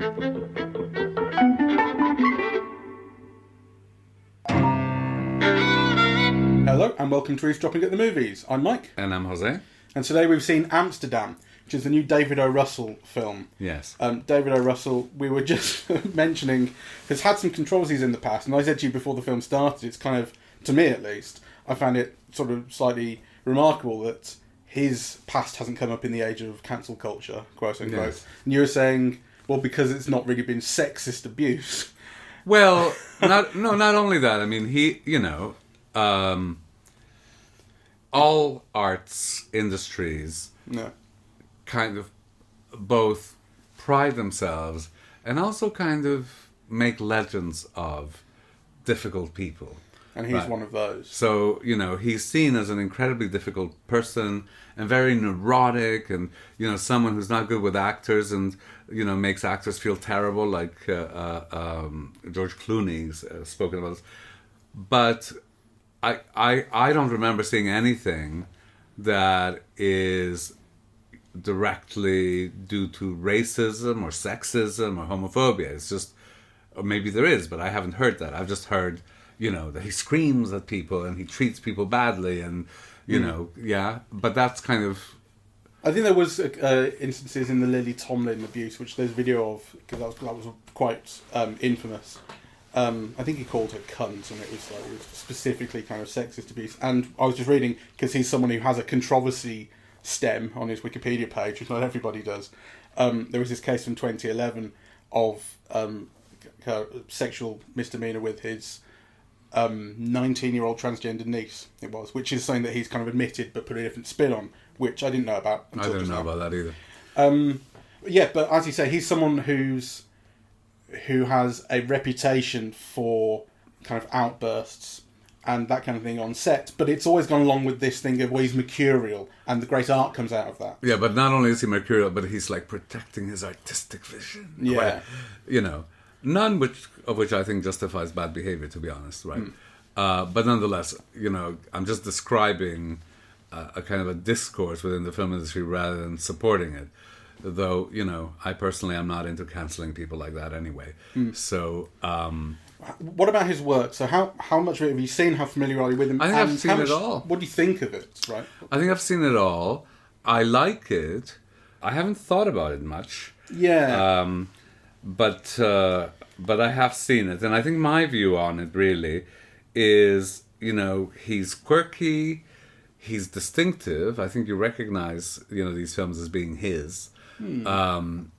Hello and welcome to Eavesdropping at the Movies. I'm Mike. And I'm José. And today we've seen Amsterdam, which is the new David O. Russell film. Yes. David O. Russell, we were just mentioning, has had some controversies in the past, and I said to you before the film started, it's kind of, to me at least, I found it sort of slightly remarkable that his past hasn't come up in the age of cancel culture, quote unquote. Yes. And you were saying, well, because it's not really been sexist abuse. Well, not only that, I mean, he, all arts industries kind of both pride themselves and also kind of make legends of difficult people. And he's one of those. So, he's seen as an incredibly difficult person and very neurotic and, someone who's not good with actors and, makes actors feel terrible, like George Clooney's spoken about this. But I don't remember seeing anything that is directly due to racism or sexism or homophobia. It's just, or maybe there is, but I haven't heard that. I've just heard, that he screams at people and he treats people badly and, but that's kind of... I think there was instances in the Lily Tomlin abuse, which there's video of, because that was quite infamous. I think he called her cunt, and it was specifically kind of sexist abuse. And I was just reading, because he's someone who has a controversy stem on his Wikipedia page, which not everybody does. There was this case from 2011 of sexual misdemeanor with his 19-year-old transgender niece, it was, which is something that he's kind of admitted but put a different spin on, which I didn't know about. I didn't know about that either. But as you say, he's someone who has a reputation for kind of outbursts and that kind of thing on set, but it's always gone along with this thing of, well, he's mercurial, and the great art comes out of that. Yeah, but not only is he mercurial, but he's like protecting his artistic vision. Yeah. None of which I think justifies bad behavior, to be honest, right? But nonetheless, I'm just describing a kind of a discourse within the film industry rather than supporting it. Though, I personally am not into cancelling people like that anyway. So... what about his work? So how much of it have you seen? How familiar are you with him? I think I've seen it all. What do you think of it, right? I think I've seen it all. I like it. I haven't thought about it much. Yeah. But I have seen it. And I think my view on it really is, he's quirky, he's distinctive. I think you recognize, these films as being his. And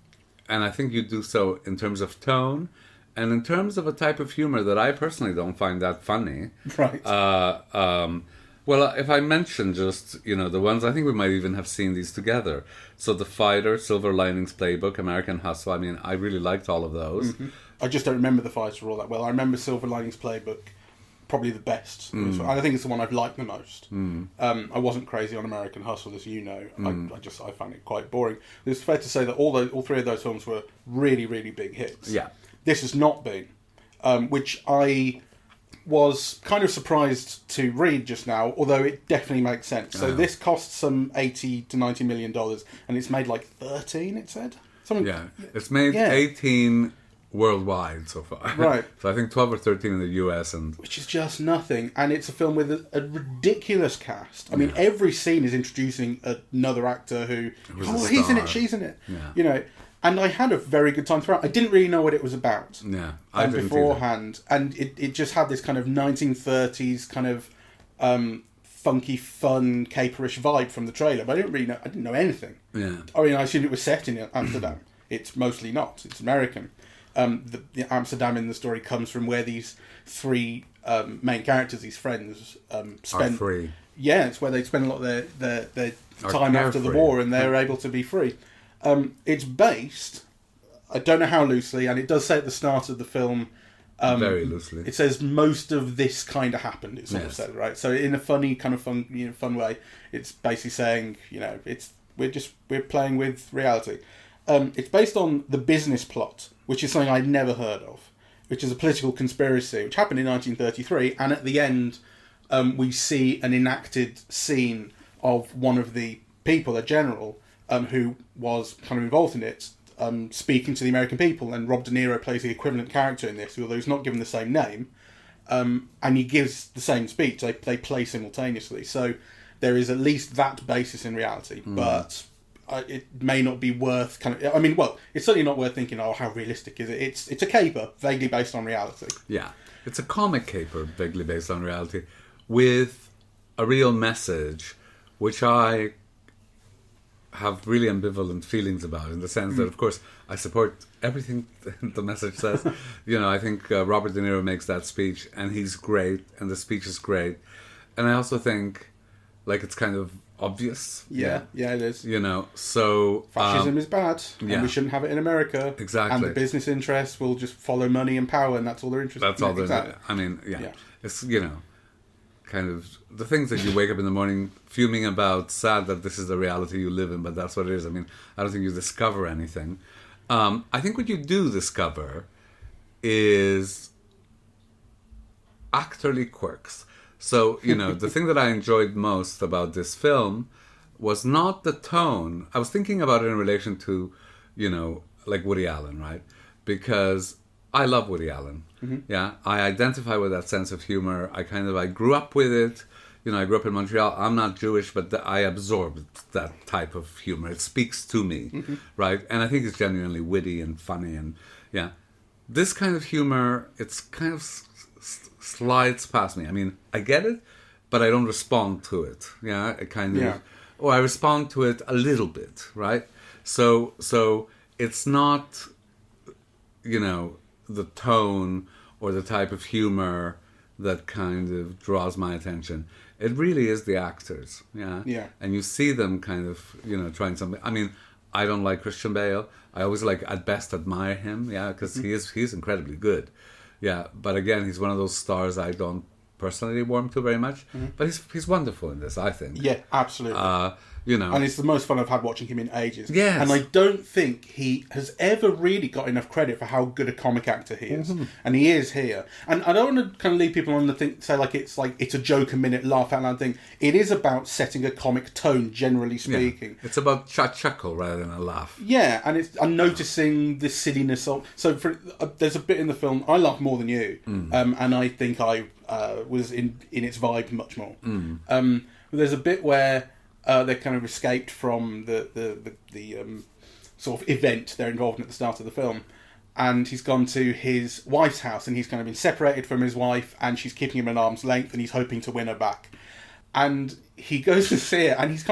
I think you do so in terms of tone and in terms of a type of humor that I personally don't find that funny. Right. Well, if I mention just, the ones, I think we might even have seen these together. So The Fighter, Silver Linings Playbook, American Hustle. I mean, I really liked all of those. Mm-hmm. I just don't remember The Fighter all that well. I remember Silver Linings Playbook probably the best. I think it's the one I've liked the most. I wasn't crazy on American Hustle, as you know. I found it quite boring. It's fair to say that all three of those films were really, really big hits. Yeah. This has not been, which I was kind of surprised to read just now, although it definitely makes sense. So this cost some $80 to $90 million, and it's made like 13, it said? It's made 18 worldwide so far. Right. So I think 12 or 13 in the US. Which is just nothing. And it's a film with a ridiculous cast. I mean, every scene is introducing another actor who, he's in it, she's in it. Yeah. And I had a very good time throughout. I didn't really know what it was about I didn't beforehand. And it just had this kind of 1930s kind of funky, fun, caperish vibe from the trailer. But I didn't know anything. Yeah. I mean, I assumed it was set in Amsterdam. It's mostly not. It's American. The Amsterdam in the story comes from where these three main characters, these friends, spend... Are free. Yeah, it's where they spend a lot of their time after the war, and they're able to be free. It's based, I don't know how loosely, and it does say at the start of the film... very loosely. It says most of this kind of happened, it's sort of said, right? So in a funny, kind of fun way, it's basically saying, we're playing with reality. It's based on The Business Plot, which is something I'd never heard of, which is a political conspiracy, which happened in 1933, and at the end, we see an enacted scene of one of the people, a general, who was kind of involved in it, speaking to the American people, and Rob De Niro plays the equivalent character in this, although he's not given the same name, and he gives the same speech. They play simultaneously, so there is at least that basis in reality, but it may not be worth it's certainly not worth thinking, oh, how realistic is it? It's a caper vaguely based on reality. Yeah, it's a comic caper vaguely based on reality with a real message, which I have really ambivalent feelings about, in the sense that, of course, I support everything the message says. I think Robert De Niro makes that speech, and he's great, and the speech is great. And I also think, it's kind of obvious. Yeah, it is. So... fascism is bad, and we shouldn't have it in America. Exactly. And the business interests will just follow money and power, and that's all they're interested in. That's all they're... I mean, It's, kind of the things that you wake up in the morning fuming about, sad that this is the reality you live in, but that's what it is. I mean, I don't think you discover anything. I think what you do discover is actorly quirks. So, the thing that I enjoyed most about this film was not the tone. I was thinking about it in relation to, Woody Allen, right? Because I love Woody Allen. Mm-hmm. Yeah, I identify with that sense of humor. I grew up with it. I grew up in Montreal. I'm not Jewish, but I absorbed that type of humor. It speaks to me, right? And I think it's genuinely witty and funny. And this kind of humor, it's kind of slides past me. I mean, I get it, but I don't respond to it. Yeah, I respond to it a little bit, right? So it's not, the tone or the type of humor that kind of draws my attention. It really is the actors, yeah. And you see them kind of, trying something. I mean, I don't like Christian Bale. I always at best admire him, because he's incredibly good, But again, he's one of those stars I don't personally warm to very much. But he's wonderful in this, I think. Yeah, absolutely. And it's the most fun I've had watching him in ages. Yes. And I don't think he has ever really got enough credit for how good a comic actor he is. And he is here. And I don't want to kind of leave people on the thing, say it's a joke a minute, laugh out loud thing. It is about setting a comic tone, generally speaking. It's about chuckle rather than a laugh. Yeah, and I'm noticing the silliness of... So there's a bit in the film, I laugh more than you. And I think I was in its vibe much more. There's a bit where... they kind of escaped from the sort of event they're involved in at the start of the film, and he's gone to his wife's house, and he's kind of been separated from his wife, and she's keeping him at arm's length, and he's hoping to win her back. And he goes to see her, and he's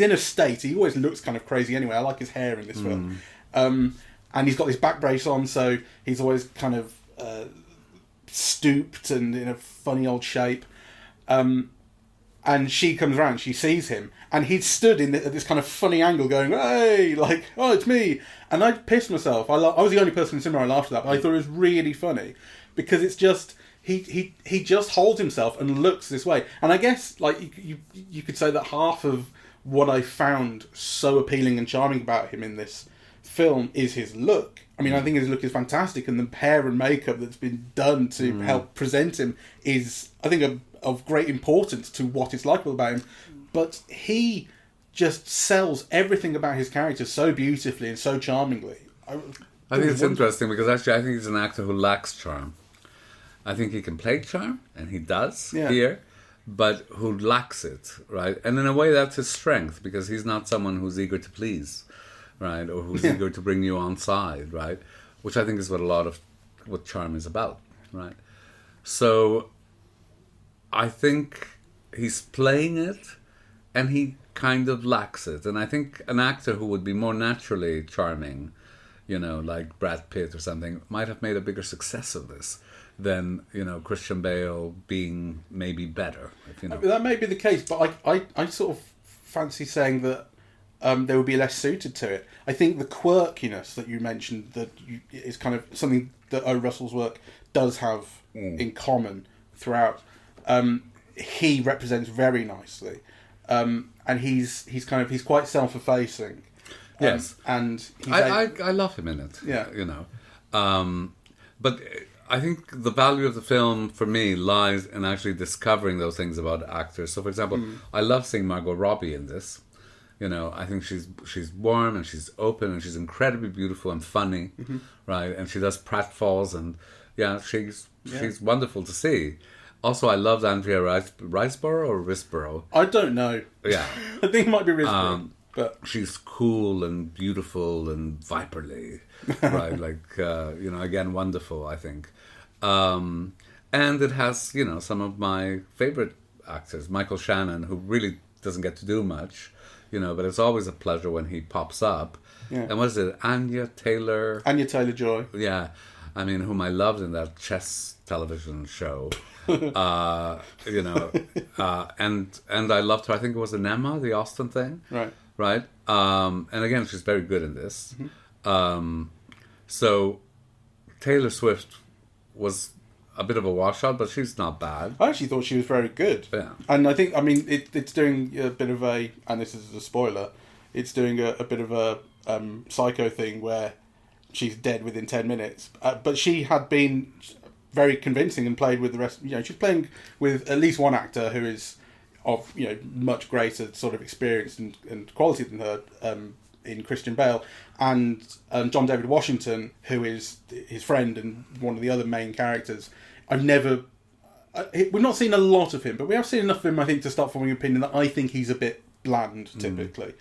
in a state. He always looks kind of crazy anyway. I like his hair in this film, and he's got this back brace on, so he's always kind of stooped and in a funny old shape. And she comes around, she sees him, and he'd stood at this kind of funny angle going, hey, oh, it's me. And I pissed myself. I was the only person in the cinema I laughed at that, but I thought it was really funny. Because it's just, he just holds himself and looks this way. And I guess, you could say that half of what I found so appealing and charming about him in this film is his look. I mean, I think his look is fantastic, and the hair and makeup that's been done to help present him is, I think, of great importance to what is likeable about him. But he just sells everything about his character so beautifully and so charmingly. I think it's interesting, because actually I think he's an actor who lacks charm. I think he can play charm, and he does here, but who lacks it, right? And in a way that's his strength, because he's not someone who's eager to please, right? Or who's eager to bring you on side, right? Which I think is what a lot of what charm is about, right? So I think he's playing it, and he kind of lacks it. And I think an actor who would be more naturally charming, like Brad Pitt or something, might have made a bigger success of this than, Christian Bale being maybe better. That may be the case, but I sort of fancy saying that they would be less suited to it. I think the quirkiness that you mentioned is kind of something that O. Russell's work does have in common throughout. He represents very nicely, and he's quite self-effacing. Yes, and I love him in it. Yeah, but I think the value of the film for me lies in actually discovering those things about actors. So, for example, I love seeing Margot Robbie in this. You know, I think she's warm and she's open and she's incredibly beautiful and funny, right? And she does pratfalls and she's wonderful to see. Also, I loved Andrea Riseborough or Risborough. I don't know. Yeah, I think it might be Risborough, but she's cool and beautiful and viperly, right? Like again, wonderful. I think, and it has some of my favorite actors, Michael Shannon, who really doesn't get to do much. But it's always a pleasure when he pops up. Yeah. And what is it? Anya Taylor-Joy. Yeah. I mean, whom I loved in that chess television show. And I loved her. I think it was in Emma, the Austen thing. Right. And again, she's very good in this. So Taylor Swift was a bit of a washout, but she's not bad. I actually thought she was very good. Yeah. And I think, it's doing a bit of a, and this is a spoiler, it's doing a bit of a Psycho thing where she's dead within 10 minutes. But she had been very convincing and played with the rest. She's playing with at least one actor who is of, much greater sort of experience and quality than her, in Christian Bale, and John David Washington, who is his friend and one of the other main characters. We've not seen a lot of him, but we have seen enough of him, I think, to start forming an opinion that I think he's a bit bland, typically.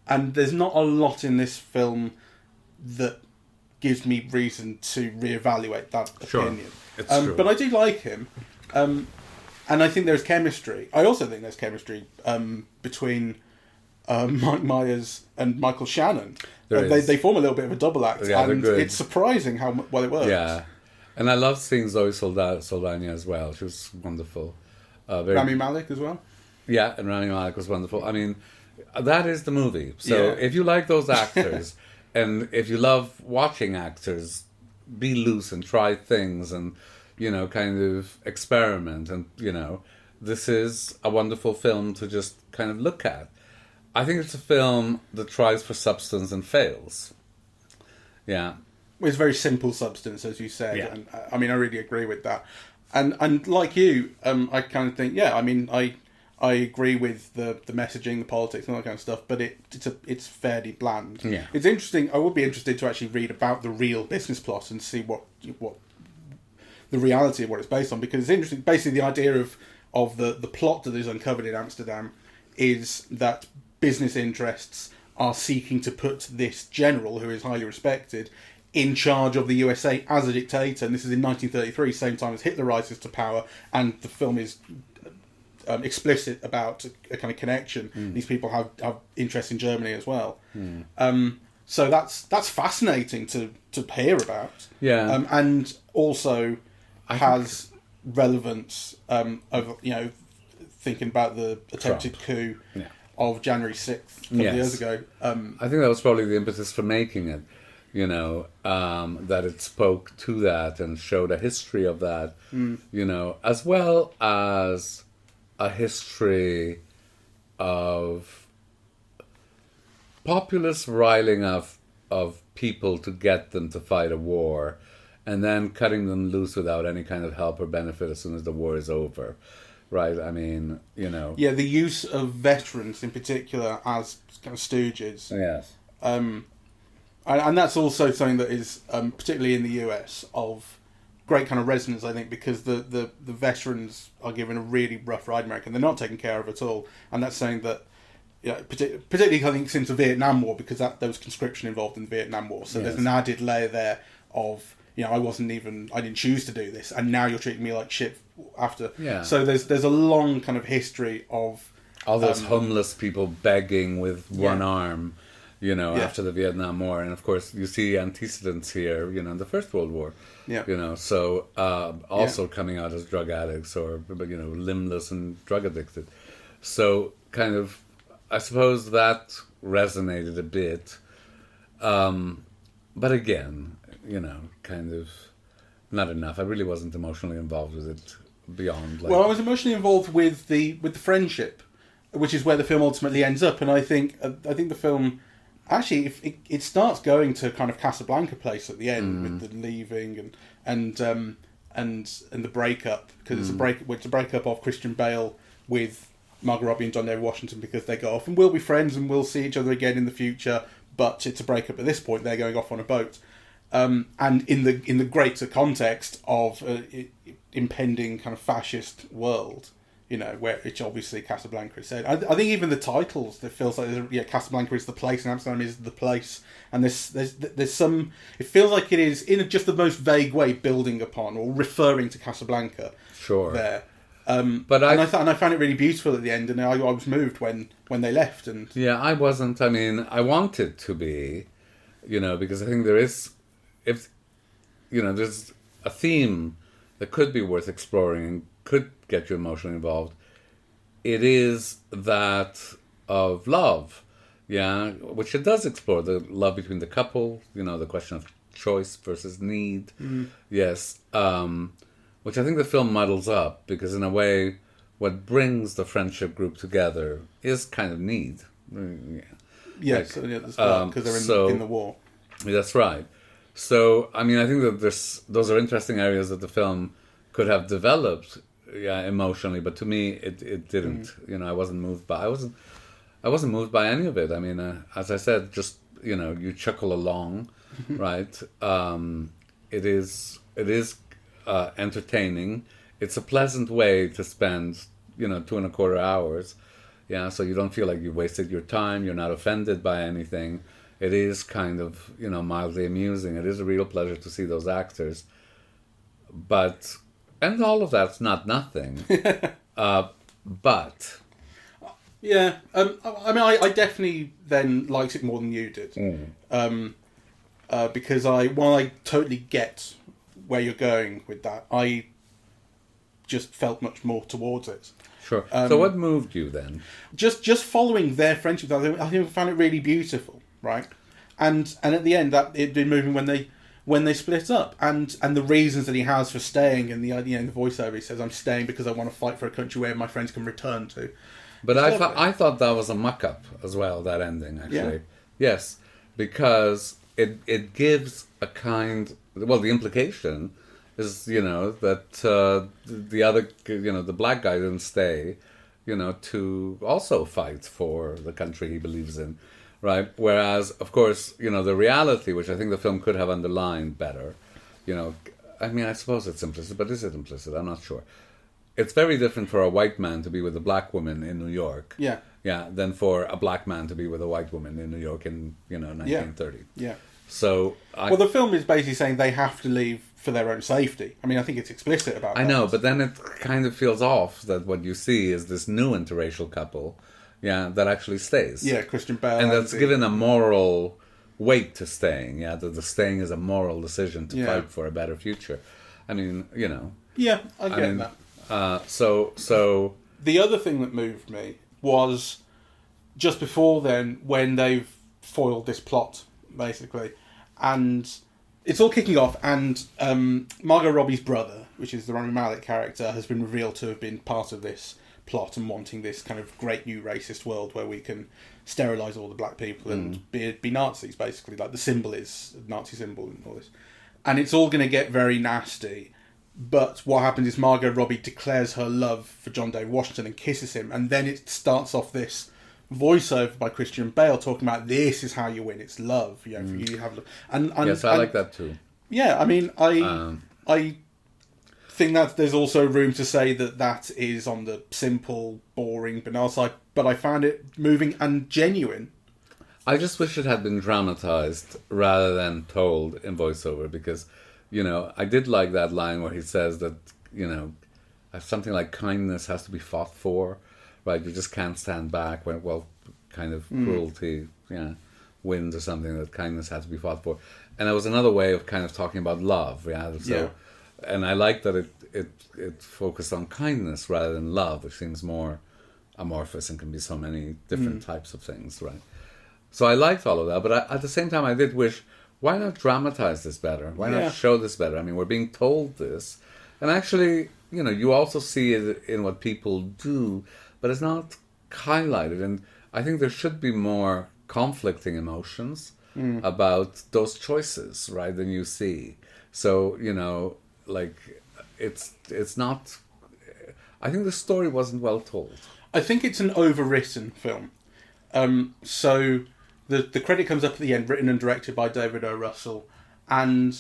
And there's not a lot in this film that gives me reason to reevaluate that opinion. It's true. But I do like him. And I think there's chemistry. I also think there's chemistry between Mike Myers and Michael Shannon. They form a little bit of a double act, and it's surprising how well it works. Yeah, and I love seeing Zoe Saldana as well. She was wonderful. Rami Malek as well. Yeah, and Rami Malek was wonderful. I mean, that is the movie. So if you like those actors, and if you love watching actors be loose and try things and kind of experiment, and this is a wonderful film to just kind of look at. I think it's a film that tries for substance and fails. Yeah. It's very simple substance, as you said. Yeah. And I really agree with that. And like you, I kind of think, I agree with the messaging, the politics, and all that kind of stuff, but it's fairly bland. Yeah. It's interesting. I would be interested to actually read about the real business plot and see what the reality of what it's based on, because it's interesting. Basically, the idea of the plot that is uncovered in Amsterdam is that business interests are seeking to put this general, who is highly respected, in charge of the USA as a dictator. And this is in 1933, same time as Hitler rises to power, and the film is explicit about a kind of connection. These people have interest in Germany as well. So that's fascinating to hear about. Yeah. And also has relevance of thinking about the attempted coup of January 6th a couple of years ago. I think that was probably the impetus for making it, that it spoke to that and showed a history of that, as well as a history of populace riling of people to get them to fight a war and then cutting them loose without any kind of help or benefit as soon as the war is over. Right, I mean, Yeah, the use of veterans in particular as kind of stooges. Yes. And that's also something that is, particularly in the US, of great kind of resonance, I think, because the veterans are given a really rough ride in America, and they're not taken care of at all. And that's something that, particularly I think since the Vietnam War, because there was conscription involved in the Vietnam War. So there's an added layer there of, I didn't choose to do this, and now you're treating me like shit after. Yeah. So there's a long kind of history of all those homeless people begging with one arm, after the Vietnam War, and of course you see antecedents here, in the First World War. Yeah. So also coming out as drug addicts or limbless and drug addicted. So kind of, I suppose that resonated a bit, but again, kind of not enough. I really wasn't emotionally involved with it beyond. Well, I was emotionally involved with the friendship, which is where the film ultimately ends up. And I think the film actually it starts going to kind of Casablanca place at the end with the leaving and the breakup, because it's a breakup of Christian Bale with Margot Robbie and John David Washington because they go off and we'll be friends and we'll see each other again in the future, but it's a breakup at this point. They're going off on a boat. And in the greater context of impending kind of fascist world, which obviously Casablanca is said. I think even the titles, it feels like Casablanca is the place and Amsterdam is the place, and there's some. It feels like it is in just the most vague way building upon or referring to Casablanca. Sure. There, I found it really beautiful at the end, and I was moved when they left. And yeah, I wasn't. I mean, I wanted to be, because I think there is, there's a theme that could be worth exploring and could get you emotionally involved. It is that of love, which it does explore, the love between the couple, the question of choice versus need, yes, which I think the film muddles up, because in a way, what brings the friendship group together is kind of need. Yes, because they're in the war. That's right. So, I mean, I think that those are interesting areas that the film could have developed, emotionally, but to me, it didn't. I wasn't moved by. I wasn't moved by any of it. I mean, as I said, just you chuckle along, right? It is entertaining. It's a pleasant way to spend 2.25 hours. Yeah, so you don't feel like you've wasted your time. You're not offended by anything. It is kind of, mildly amusing. It is a real pleasure to see those actors. And all of that's not nothing. But... Yeah, I definitely then liked it more than you did. Because while I totally get where you're going with that, I just felt much more towards it. Sure. So what moved you then? Just following their friendship, I think I found it really beautiful. Right, and at the end, that it'd been moving when they split up, and the reasons that he has for staying, and the in the voiceover he says, "I'm staying because I want to fight for a country where my friends can return to." But I thought that was a muck up as well. That ending, actually, yes, because it gives a kind. Well, the implication is that the other the black guy didn't stay, to also fight for the country he believes in. Right. Whereas, of course, the reality, which I think the film could have underlined better, I mean, I suppose it's implicit, but is it implicit? I'm not sure. It's very different for a white man to be with a black woman in New York. Yeah. Yeah. Than for a black man to be with a white woman in New York in 1930. Yeah. So, the film is basically saying they have to leave for their own safety. I mean, I think it's explicit about that. I know, but then it kind of feels off that what you see is this new interracial couple. Yeah, that actually stays. Yeah, Christian Bale. And that's given a moral weight to staying. Yeah, that the staying is a moral decision to fight for a better future. I mean, Yeah, I get that. So the other thing that moved me was just before then, when they've foiled this plot, basically, and it's all kicking off, and Margot Robbie's brother, which is the Rami Malek character, has been revealed to have been part of this plot and wanting this kind of great new racist world where we can sterilise all the black people and be Nazis, basically, like the symbol is a Nazi symbol and all this. And it's all going to get very nasty. But what happens is Margot Robbie declares her love for John David Washington and kisses him, and then it starts off this voiceover by Christian Bale talking about this is how you win, it's love. You have love. And yes, I like that too. Yeah, I mean, I think that there's also room to say that is on the simple, boring, banal side, but I found it moving and genuine. I just wish it had been dramatized rather than told in voiceover, because, I did like that line where he says that, something like kindness has to be fought for, right? You just can't stand back when, kind of cruelty, wins or something, that kindness has to be fought for. And that was another way of kind of talking about love, And I like that it focused on kindness rather than love, which seems more amorphous and can be so many different types of things, right? So I liked all of that, but at the same time I did wish, why not dramatize this better? Why not show this better? I mean, we're being told this. And actually, you also see it in what people do, but it's not highlighted. And I think there should be more conflicting emotions about those choices, right, than you see. So, it's not... I think the story wasn't well told. I think it's an overwritten film. So the credit comes up at the end, written and directed by David O. Russell, and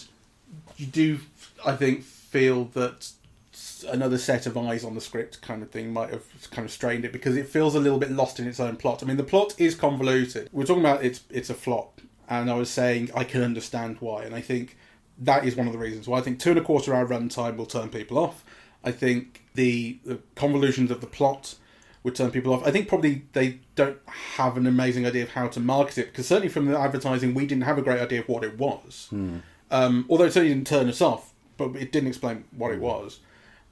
you do, I think, feel that another set of eyes on the script kind of thing might have kind of strained it, because it feels a little bit lost in its own plot. I mean, the plot is convoluted. We're talking about it's a flop, and I was saying I can understand why, and I think that is one of the reasons why. I think 2.25 hour runtime will turn people off. I think the convolutions of the plot would turn people off. I think probably they don't have an amazing idea of how to market it, because certainly from the advertising, we didn't have a great idea of what it was. Although it certainly didn't turn us off, but it didn't explain what it was.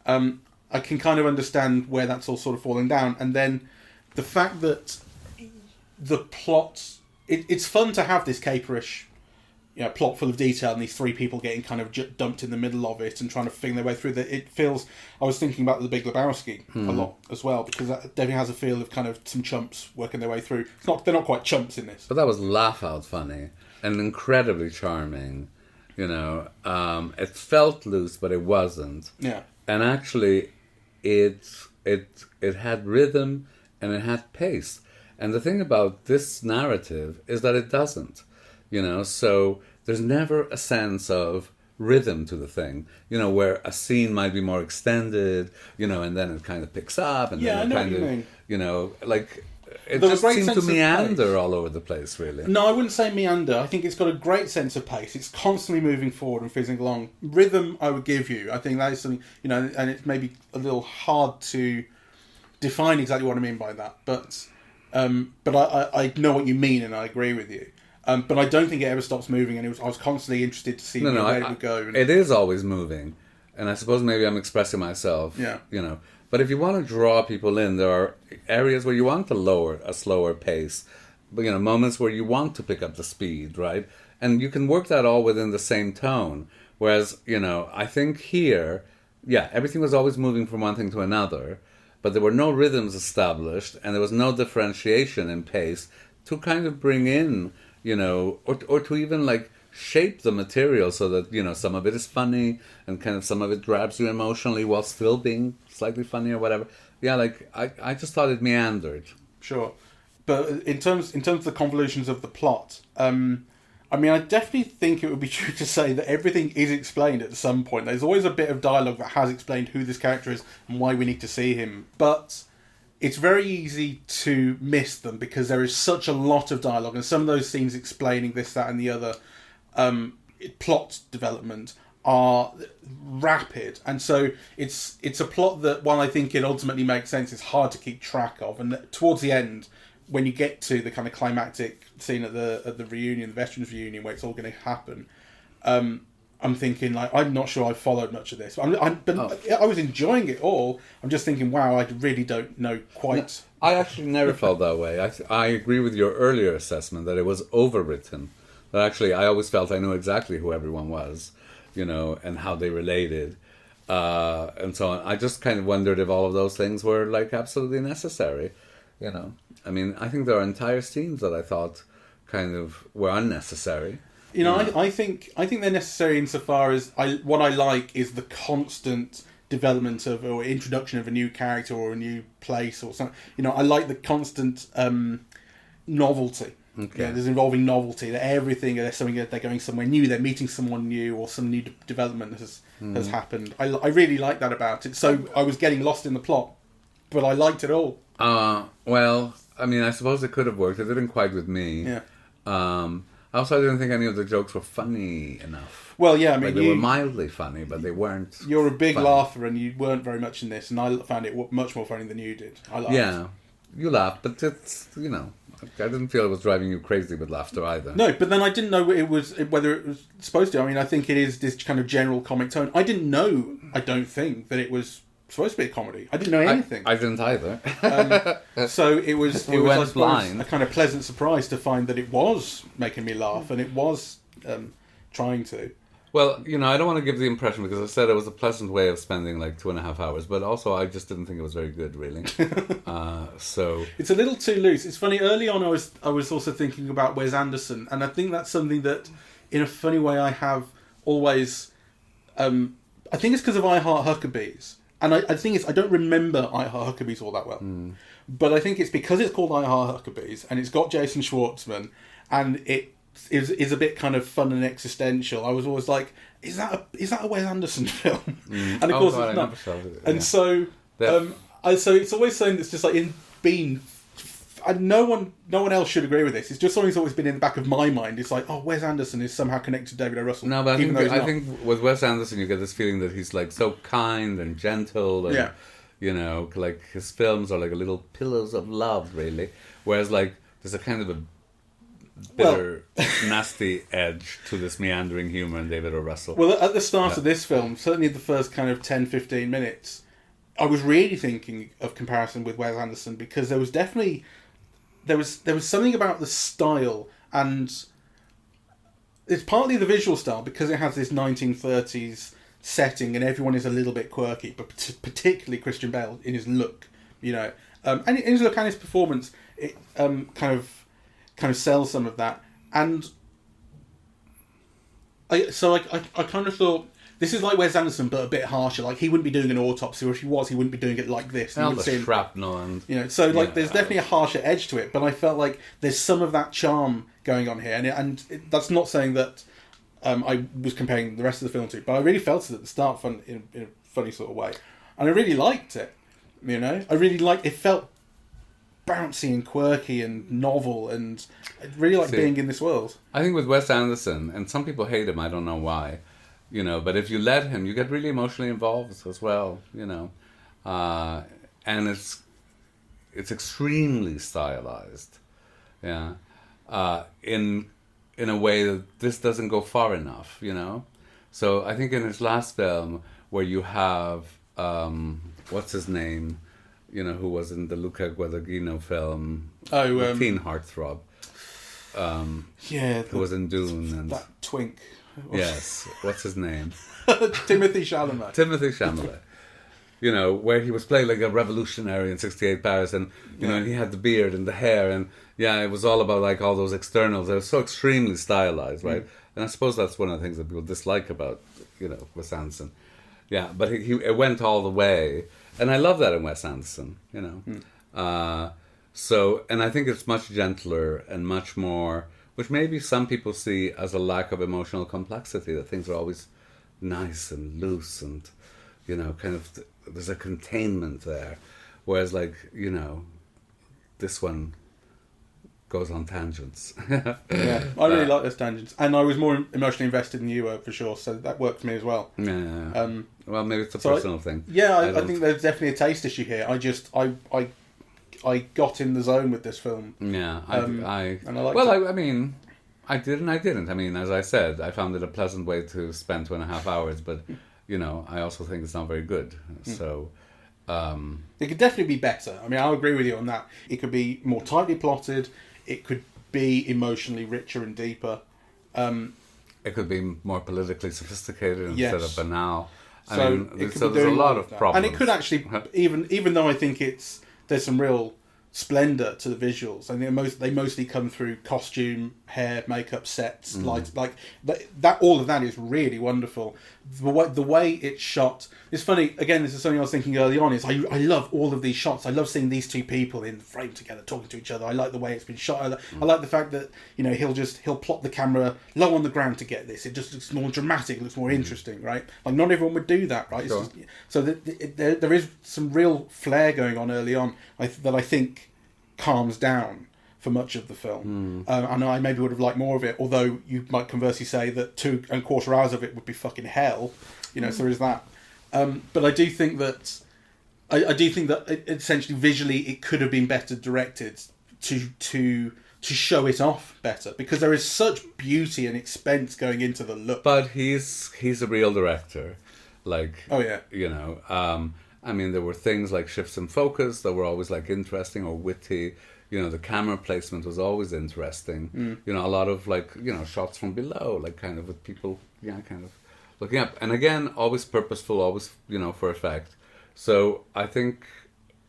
I can kind of understand where that's all sort of falling down. And then the fact that the plot... It's fun to have this caperish plot full of detail and these three people getting kind of dumped in the middle of it and trying to figure their way through that. It feels... I was thinking about The Big Lebowski a lot as well, because that definitely has a feel of kind of some chumps working their way through. They're not quite chumps in this. But that was laugh-out funny and incredibly charming. It felt loose, but it wasn't. Yeah. And actually, it had rhythm and it had pace. And the thing about this narrative is that it doesn't. So there's never a sense of rhythm to the thing. Where a scene might be more extended, and then it kind of picks up, and then it kind of, like... It just seemed to meander all over the place, really. No, I wouldn't say meander. I think it's got a great sense of pace. It's constantly moving forward and fizzing along. Rhythm, I would give you. I think that is something, and it's maybe a little hard to define exactly what I mean by that. But I know what you mean, and I agree with you. But I don't think it ever stops moving, and I was constantly interested to see where it would go. It is always moving, and I suppose maybe I'm expressing myself. Yeah. But if you want to draw people in, there are areas where you want to lower a slower pace, but moments where you want to pick up the speed, right? And you can work that all within the same tone. Whereas, I think here, everything was always moving from one thing to another, but there were no rhythms established, and there was no differentiation in pace to kind of bring in, or to even like shape the material so that, some of it is funny and kind of some of it grabs you emotionally while still being slightly funny or whatever. Yeah, like I just thought it meandered. Sure. But in terms of the convolutions of the plot, I definitely think it would be true to say that everything is explained at some point. There's always a bit of dialogue that has explained who this character is and why we need to see him. But it's very easy to miss them because there is such a lot of dialogue, and some of those scenes explaining this, that, and the other plot development are rapid, and so it's a plot that, while I think it ultimately makes sense, it's hard to keep track of. And towards the end, when you get to the kind of climactic scene at the reunion, the veterans reunion, where it's all going to happen, I'm thinking, like, I'm not sure I followed much of this, but I was enjoying it all. I'm just thinking, wow, I really don't know quite. No, I actually never felt that way. I agree with your earlier assessment that it was overwritten. But actually, I always felt I knew exactly who everyone was, and how they related, and so on. I just kind of wondered if all of those things were like absolutely necessary, I think there are entire scenes that I thought kind of were unnecessary. I think they're necessary insofar as what I like is the constant development of or introduction of a new character or a new place or something. I like the constant novelty. Okay. There's involving novelty. That everything, there's something that they're going somewhere new, they're meeting someone new, or some new development has happened. I really like that about it. So I was getting lost in the plot, but I liked it all. Well, I suppose it could have worked. It didn't quite with me. Yeah. Also, I didn't think any of the jokes were funny enough. Well, yeah, they were mildly funny, but they weren't. You're a big funny. Laugher, and you weren't very much in this, and I found it much more funny than you did. I laughed. Yeah, you laughed, but it's I didn't feel it was driving you crazy with laughter either. No, but then I didn't know whether it was supposed to. I think it is this kind of general comic tone. I didn't know, I don't think, that it was supposed to be a comedy. I didn't know anything. I didn't either. So it was I suppose, blind. A kind of pleasant surprise to find that it was making me laugh, and it was trying to. Well, I don't want to give the impression, because I said it was a pleasant way of spending like 2.5 hours, but also I just didn't think it was very good, really. So it's a little too loose. It's funny. Early on, I was also thinking about Wes Anderson, and I think that's something that, in a funny way, I have always. I think it's because of I Heart Huckabees, and I think it's, I don't remember I Heart Huckabees all that well, but I think it's because it's called I Heart Huckabees and it's got Jason Schwartzman and it is a bit kind of fun and existential. I was always like, is that a Wes Anderson film? And of course it's not. And so so it's always something that's just like and no one else should agree with this. It's just something that's always been in the back of my mind. It's like, oh, Wes Anderson is somehow connected to David O. Russell. No, but I think with Wes Anderson you get this feeling that he's like so kind and gentle and you know, like his films are like a little pillows of love, really. Whereas like there's a kind of a bitter, nasty edge to this meandering humour in David O. Russell. Well, at the start of this film, certainly the first kind of 10-15 minutes, I was really thinking of comparison with Wes Anderson because there was definitely there was something about the style, and it's partly the visual style because it has this 1930s setting and everyone is a little bit quirky, but particularly Christian Bale in his look, you know, and in his look and his performance, it kind of sells some of that. And I kind of thought, this is like Wes Anderson, but a bit harsher. Like, he wouldn't be doing an autopsy, or if he was, he wouldn't be doing it like this. All the shrapnel and... You know, so, like, there's definitely a harsher edge to it, but I felt like there's some of that charm going on here, and that's not saying that I was comparing the rest of the film to it, but I really felt it at the start in a funny sort of way. And I really liked it, you know? I really liked... It felt bouncy and quirky and novel, and I really like being in this world. I think with Wes Anderson, and some people hate him, I don't know why, you know, but if you let him, you get really emotionally involved as well, you know. And it's extremely stylized, yeah, in a way that this doesn't go far enough, you know. So I think in his last film, where you have, what's his name, you know, who was in the Luca Guadagnino film, Teen Heartthrob, who was in Dune, and that twink. Yes, what's his name? Timothy Chalamet. You know, where he was playing like a revolutionary in '68 Paris, and you know, and he had the beard and the hair, and it was all about like all those externals. It was so extremely stylized, right? And I suppose that's one of the things that people dislike about, you know, Wes Anderson. Yeah, but it went all the way, and I love that in Wes Anderson, you know. So, and I think it's much gentler and much more, which maybe some people see as a lack of emotional complexity, that things are always nice and loose and, you know, kind of, there's a containment there. Whereas, like, you know, this one goes on tangents. Yeah, I really like those tangents. And I was more emotionally invested than you were, for sure, so that worked for me as well. Yeah. Well, maybe it's a personal thing. Yeah, I think there's definitely a taste issue here. I got in the zone with this film. Yeah, and I liked it. I mean, I did and I didn't. I mean, as I said, I found it a pleasant way to spend 2.5 hours, but, you know, I also think it's not very good. So... it could definitely be better. I mean, I'll agree with you on that. It could be more tightly plotted. It could be emotionally richer and deeper. It could be more politically sophisticated instead of banal. I mean, there's a lot of problems. And it could actually, even though I think there's some real splendour to the visuals. I think they mostly come through costume, hair, makeup, sets, lights. Like that, all of that is really wonderful. The way it's shot. It's funny. Again, this is something I was thinking early on. Is I love all of these shots. I love seeing these two people in the frame together, talking to each other. I like the way it's been shot. I like the fact that, you know, he'll plot the camera low on the ground to get this. It just looks more dramatic. It looks more interesting, right? Like, not everyone would do that, right? Sure. So there is some real flair going on early on that I think calms down for much of the film. And I maybe would have liked more of it, although you might conversely say that 2.25 hours of it would be fucking hell, you know. So there is that. But I do think that essentially visually it could have been better directed to show it off better, because there is such beauty and expense going into the look. But he's a real director, like, oh yeah, you know. I mean, there were things like shifts in focus that were always like interesting or witty. You know, the camera placement was always interesting. You know, a lot of like, you know, shots from below, like kind of with people, kind of looking up. And again, always purposeful, always, you know, for effect. So I think,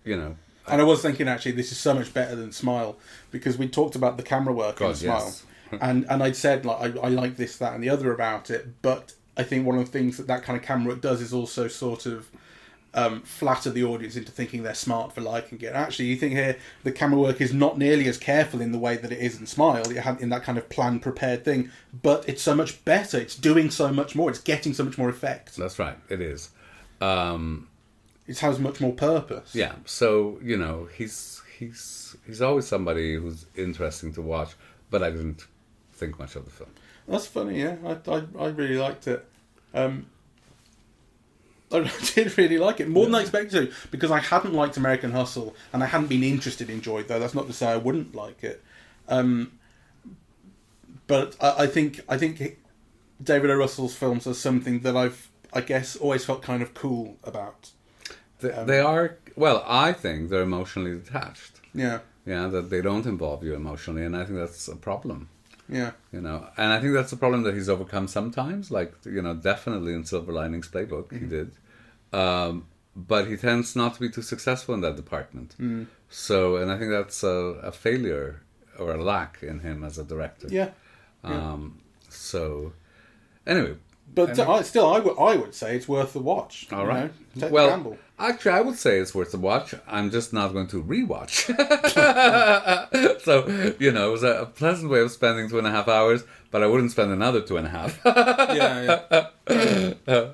you know. And I was thinking, actually, this is so much better than Smile, because we talked about the camera work in Smile. Yes. and I'd said, like, I like this, that, and the other about it. But I think one of the things that kind of camera work does is also sort of flatter the audience into thinking they're smart for liking it. Actually, you think here the camera work is not nearly as careful in the way that it is in Smile, in that kind of planned, prepared thing, but it's so much better. It's doing so much more. It's getting so much more effect. That's right. It is. It has much more purpose. Yeah. So, you know, he's always somebody who's interesting to watch, but I didn't think much of the film. That's funny, yeah. I really liked it. I did really like it, more than I expected to, because I hadn't liked American Hustle, and I hadn't been interested in Joy, though. That's not to say I wouldn't like it. But I think David O. Russell's films are something that I guess, always felt kind of cool about. They are, well, I think they're emotionally detached. Yeah. Yeah, that they don't involve you emotionally, and I think that's a problem. Yeah. You know, and I think that's a problem that he's overcome sometimes, like, you know, definitely in Silver Linings Playbook, he did. But he tends not to be too successful in that department. So, and I think that's a failure or a lack in him as a director. Yeah. So, anyway. But I would say it's worth the watch. All right. Take the gamble. Actually, I would say it's worth the watch. I'm just not going to rewatch. So, you know, it was a pleasant way of spending 2.5 hours, but I wouldn't spend another 2.5. Yeah.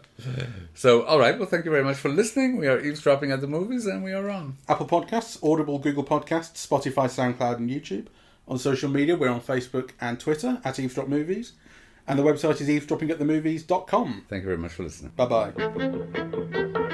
So, all right. Well, thank you very much for listening. We are eavesdropping at the movies, and we are on Apple Podcasts, Audible, Google Podcasts, Spotify, SoundCloud, and YouTube. On social media, we're on Facebook and Twitter at Eavesdrop Movies. And the website is eavesdroppingatthemovies.com. Thank you very much for listening. Bye-bye.